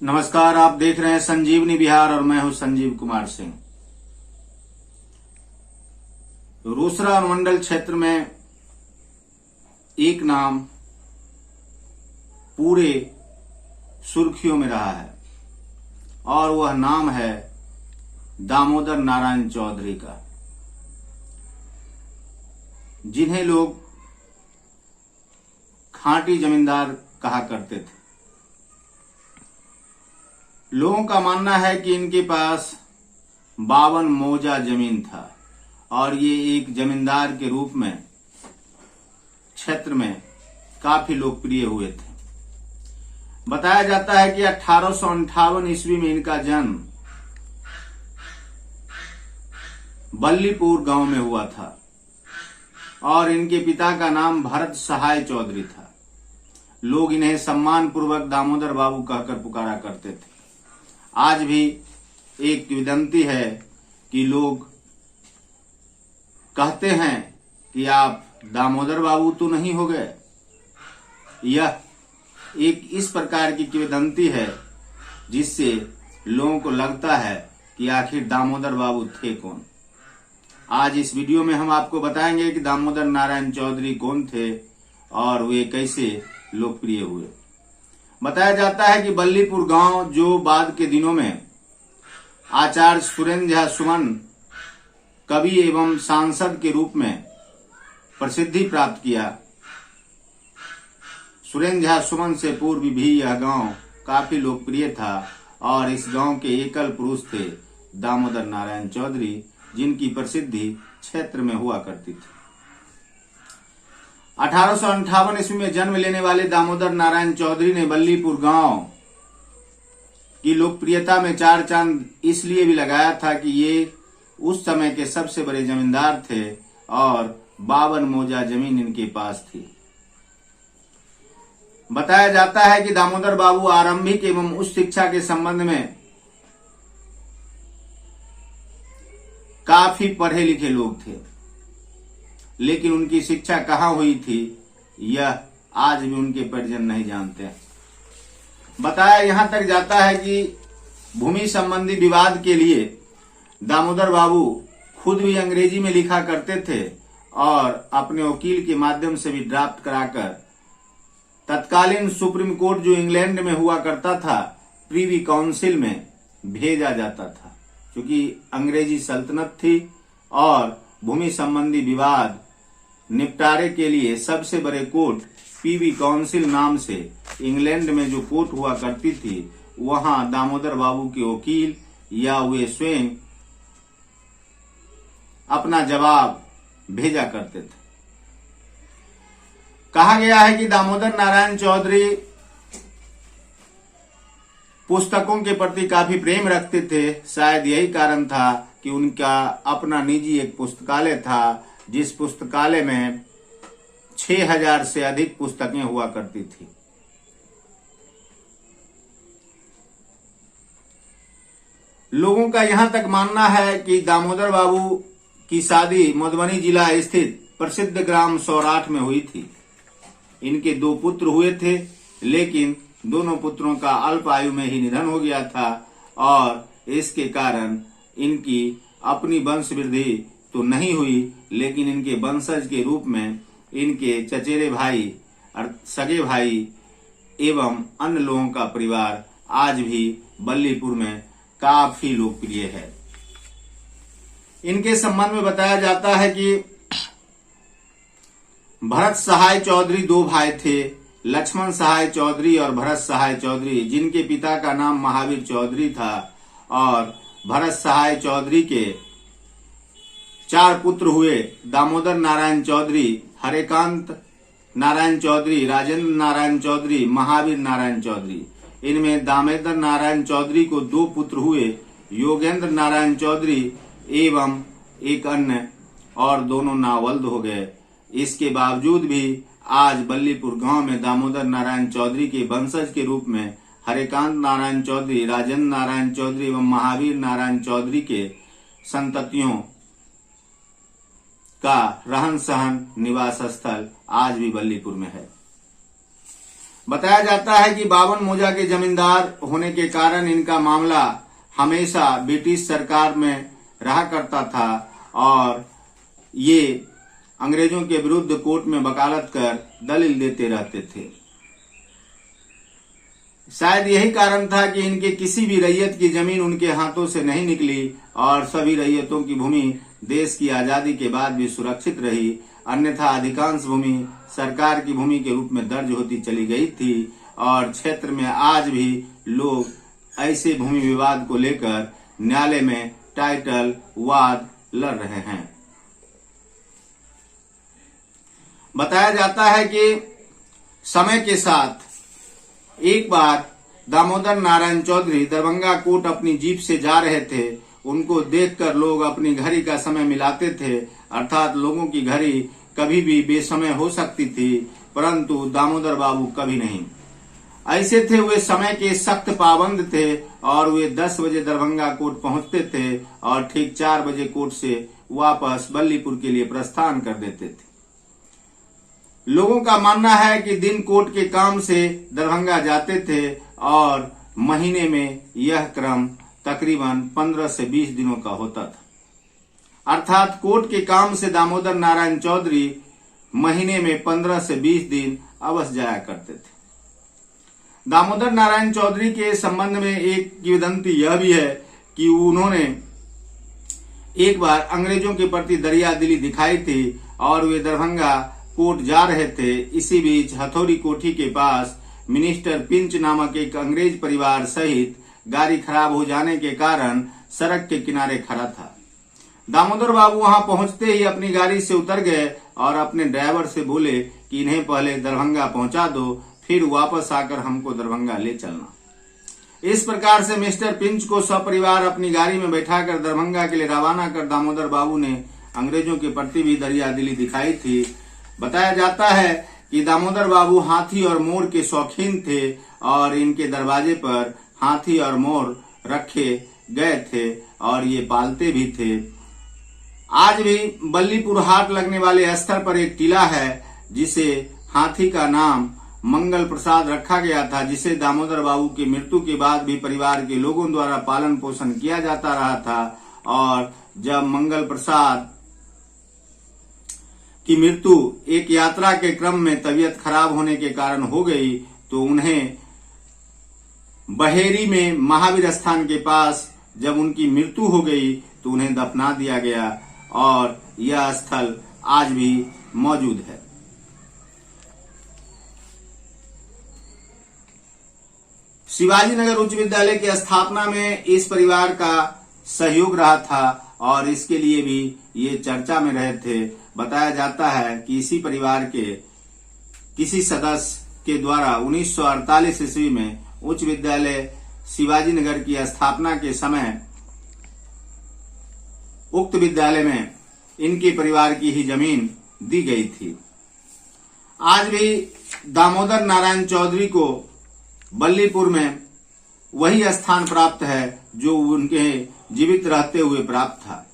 नमस्कार, आप देख रहे हैं संजीवनी बिहार और मैं हूं संजीव कुमार सिंह। रोसड़ा अनुमंडल क्षेत्र में एक नाम पूरे सुर्खियों में रहा है और वह नाम है दामोदर नारायण चौधरी का, जिन्हें लोग खांटी जमींदार कहा करते थे। लोगों का मानना है कि इनके पास 52 मोजा जमीन था और ये एक जमींदार के रूप में क्षेत्र में काफी लोकप्रिय हुए थे। बताया जाता है कि 1858 ईस्वी में इनका जन्म बल्लीपुर गांव में हुआ था और इनके पिता का नाम भरत सहाय चौधरी था। लोग इन्हें सम्मान पूर्वक दामोदर बाबू कहकर पुकारा करते थे। आज भी एक किंवदंती है कि लोग कहते हैं कि आप दामोदर बाबू तो नहीं हो गए। यह एक इस प्रकार की किंवदंती है जिससे लोगों को लगता है कि आखिर दामोदर बाबू थे कौन। आज इस वीडियो में हम आपको बताएंगे कि दामोदर नारायण चौधरी कौन थे और वे कैसे लोकप्रिय हुए। बताया जाता है कि बल्लीपुर गांव, जो बाद के दिनों में आचार्य सुरेंद्र झा सुमन कवि एवं सांसद के रूप में प्रसिद्धि प्राप्त किया, सुरेंद्र झा सुमन से पूर्व भी यह गांव काफी लोकप्रिय था और इस गांव के एकल पुरुष थे दामोदर नारायण चौधरी, जिनकी प्रसिद्धि क्षेत्र में हुआ करती थी। 1858 ईस्वी में जन्म लेने वाले दामोदर नारायण चौधरी ने बल्लीपुर गांव की लोकप्रियता में चार चांद इसलिए भी लगाया था कि ये उस समय के सबसे बड़े जमींदार थे और 52 मोजा जमीन इनके पास थी। बताया जाता है कि दामोदर बाबू आरंभिक एवं उच्च शिक्षा के संबंध में काफी पढ़े लिखे लोग थे, लेकिन उनकी शिक्षा कहाँ हुई थी यह आज भी उनके परिजन नहीं जानते। बताया यहां तक जाता है कि भूमि संबंधी विवाद के लिए दामोदर बाबू खुद भी अंग्रेजी में लिखा करते थे और अपने वकील के माध्यम से भी ड्राफ्ट कराकर तत्कालीन सुप्रीम कोर्ट, जो इंग्लैंड में हुआ करता था, प्रीवी काउंसिल में भेजा जाता था। क्योंकि अंग्रेजी सल्तनत थी और भूमि संबंधी विवाद निपटारे के लिए सबसे बड़े कोर्ट पीवी काउंसिल नाम से इंग्लैंड में जो कोर्ट हुआ करती थी, वहां दामोदर बाबू के वकील या वे स्वयं अपना जवाब भेजा करते थे। कहा गया है कि दामोदर नारायण चौधरी पुस्तकों के प्रति काफी प्रेम रखते थे। शायद यही कारण था कि उनका अपना निजी एक पुस्तकालय था, जिस पुस्तकालय में 6000 से अधिक पुस्तकें हुआ करती थी। लोगों का यहां तक मानना है कि दामोदर बाबू की शादी मधुबनी जिला स्थित प्रसिद्ध ग्राम सौराठ में हुई थी। इनके 2 पुत्र हुए थे, लेकिन दोनों पुत्रों का अल्प आयु में ही निधन हो गया था और इसके कारण इनकी अपनी वंश वृद्धि तो नहीं हुई, लेकिन इनके वंशज के रूप में इनके चचेरे भाई और सगे भाई एवं अन्य लोगों का परिवार आज भी बल्लीपुर में काफी लोकप्रिय है। इनके संबंध में बताया जाता है कि भरत सहाय चौधरी 2 भाई थे, लक्ष्मण सहाय चौधरी और भरत सहाय चौधरी, जिनके पिता का नाम महावीर चौधरी था। और भरत सहाय चौधरी के 4 पुत्र हुए, दामोदर नारायण चौधरी, हरिकांत नारायण चौधरी, राजेंद्र नारायण चौधरी, महावीर नारायण चौधरी। इनमें दामोदर नारायण चौधरी को 2 पुत्र हुए, योगेंद्र नारायण चौधरी एवं एक अन्य, और दोनों नावल्द हो गए। इसके बावजूद भी आज बल्लीपुर गांव में दामोदर नारायण चौधरी के वंशज के रूप में हरिकांत नारायण चौधरी, राजेंद्र नारायण चौधरी एवं महावीर नारायण चौधरी के संततियों का रहन सहन निवास स्थल आज भी बल्लीपुर में है। बताया जाता है कि 52 मोजा के जमींदार होने के कारण इनका मामला हमेशा ब्रिटिश सरकार में रहा करता था और ये अंग्रेजों के विरुद्ध कोर्ट में वकालत कर दलील देते रहते थे। शायद यही कारण था कि इनके किसी भी रैयत की जमीन उनके हाथों से नहीं निकली और सभी रैयतों की भूमि देश की आजादी के बाद भी सुरक्षित रही, अन्यथा अधिकांश भूमि सरकार की भूमि के रूप में दर्ज होती चली गई थी और क्षेत्र में आज भी लोग ऐसे भूमि विवाद को लेकर न्यायालय में टाइटल वाद लड़ रहे हैं। बताया जाता है कि समय के साथ एक बार दामोदर नारायण चौधरी दरभंगा कोर्ट अपनी जीप से जा रहे थे। उनको देखकर लोग अपनी घड़ी का समय मिलाते थे, अर्थात लोगों की घड़ी कभी भी बेसमय हो सकती थी, परंतु दामोदर बाबू कभी नहीं। ऐसे थे, वे समय के सख्त पाबंद थे और वे 10 बजे दरभंगा कोर्ट पहुंचते थे और ठीक 4 बजे कोर्ट से वापस बल्लीपुर के लिए प्रस्थान कर देते थे। लोगों का मानना है कि दिन कोर्ट के काम से दरभंगा जाते थे और महीने में यह क्रम तकरीबन 15 से 20 दिनों का होता था। अर्थात कोर्ट के काम से दामोदर नारायण चौधरी महीने में 15 से 20 दिन अवश्य जाया करते थे। दामोदर नारायण चौधरी के संबंध में एक किंवदंती यह भी है कि उन्होंने एक बार अंग्रेजों के प्रति दरिया दिली दिखाई थी और वे दरभंगा कोर्ट जा रहे थे। इसी बीच हथौड़ी कोठी के पास मिनिस्टर पिंच नामक एक अंग्रेज परिवार सहित गाड़ी खराब हो जाने के कारण सड़क के किनारे खड़ा था। दामोदर बाबू वहां पहुंचते ही अपनी गाड़ी से उतर गए और अपने ड्राइवर से बोले कि इन्हें पहले दरभंगा पहुंचा दो, फिर वापस आकर हमको दरभंगा ले चलना। इस प्रकार से मिस्टर पिंच को सपरिवार अपनी गाड़ी में बैठाकर दरभंगा के लिए रवाना कर दामोदर बाबू ने अंग्रेजों के प्रति भी दरिया दिली दिखाई थी। बताया जाता है कि दामोदर बाबू हाथी और मोर के शौकीन थे और इनके दरवाजे पर हाथी और मोर रखे गए थे और ये पालते भी थे। आज भी बल्लीपुर हाट लगने वाले स्थल पर एक टीला है जिसे हाथी का नाम मंगल प्रसाद रखा गया था, जिसे दामोदर बाबू की मृत्यु के बाद भी परिवार के लोगों द्वारा पालन पोषण किया जाता रहा था। और जब मंगल प्रसाद की मृत्यु एक यात्रा के क्रम में तबीयत खराब होने के कारण हो गई तो उन्हें बहेरी में महावीर स्थान के पास जब उनकी मृत्यु हो गई तो उन्हें दफना दिया गया और यह स्थल आज भी मौजूद है। शिवाजी नगर उच्च विद्यालय की स्थापना में इस परिवार का सहयोग रहा था और इसके लिए भी ये चर्चा में रहे थे। बताया जाता है कि इसी परिवार के किसी सदस्य के द्वारा 1948 ईस्वी में उच्च विद्यालय शिवाजी नगर की स्थापना के समय उक्त विद्यालय में इनके परिवार की ही जमीन दी गई थी। आज भी दामोदर नारायण चौधरी को बल्लीपुर में वही स्थान प्राप्त है जो उनके जीवित रहते हुए प्राप्त था।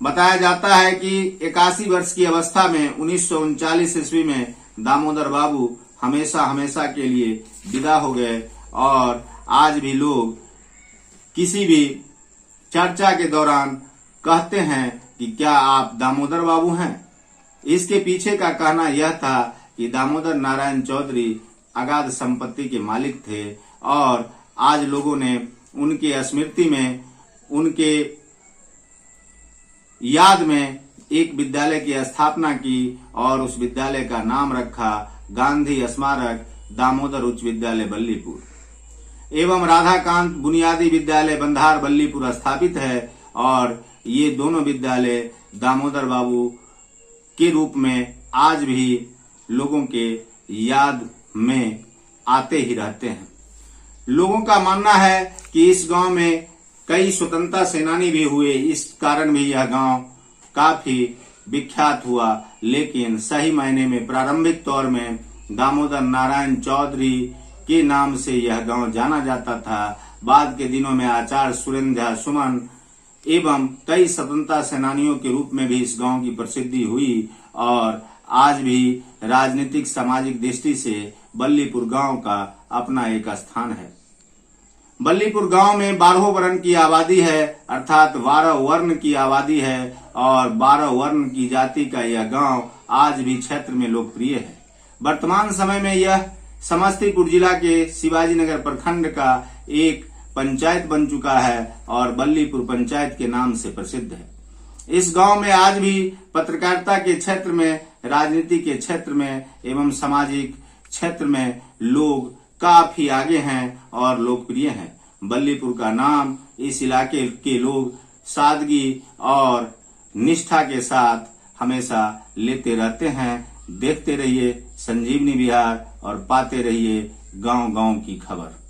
बताया जाता है कि 81 वर्ष की अवस्था में 1939 ईस्वी में दामोदर बाबू हमेशा के लिए विदा हो गए और आज भी लोग किसी भी चर्चा के दौरान कहते हैं कि क्या आप दामोदर बाबू हैं। इसके पीछे का कहना यह था कि दामोदर नारायण चौधरी अगाध संपत्ति के मालिक थे और आज लोगों ने उनकी स्मृति में, उनके याद में एक विद्यालय की स्थापना की और उस विद्यालय का नाम रखा गांधी स्मारक दामोदर उच्च विद्यालय बल्लीपुर एवं राधाकांत बुनियादी विद्यालय बंधार बल्लीपुर स्थापित है और ये दोनों विद्यालय दामोदर बाबू के रूप में आज भी लोगों के याद में आते ही रहते हैं। लोगों का मानना है कि इस गांव में कई स्वतंत्रता सेनानी भी हुए, इस कारण भी यह गांव काफी विख्यात हुआ। लेकिन सही मायने में प्रारंभिक तौर में दामोदर नारायण चौधरी के नाम से यह गांव जाना जाता था। बाद के दिनों में आचार्य सुरेंद्र झा सुमन एवं कई स्वतंत्रता सेनानियों के रूप में भी इस गांव की प्रसिद्धि हुई और आज भी राजनीतिक सामाजिक दृष्टि से बल्लीपुर गांव का अपना एक स्थान है। बल्लीपुर गांव में 12 वर्ण की आबादी है, अर्थात 12 वर्ण की आबादी है और 12 वर्ण की जाति का यह गांव आज भी क्षेत्र में लोकप्रिय है। वर्तमान समय में यह समस्तीपुर जिला के शिवाजी नगर प्रखंड का एक पंचायत बन चुका है और बल्लीपुर पंचायत के नाम से प्रसिद्ध है। इस गांव में आज भी पत्रकारिता के क्षेत्र में, राजनीति के क्षेत्र में एवं सामाजिक क्षेत्र में लोग काफी आगे हैं और लोकप्रिय हैं। बल्लीपुर का नाम इस इलाके के लोग सादगी और निष्ठा के साथ हमेशा लेते रहते हैं। देखते रहिए संजीवनी बिहार और पाते रहिए गांव-गांव की खबर।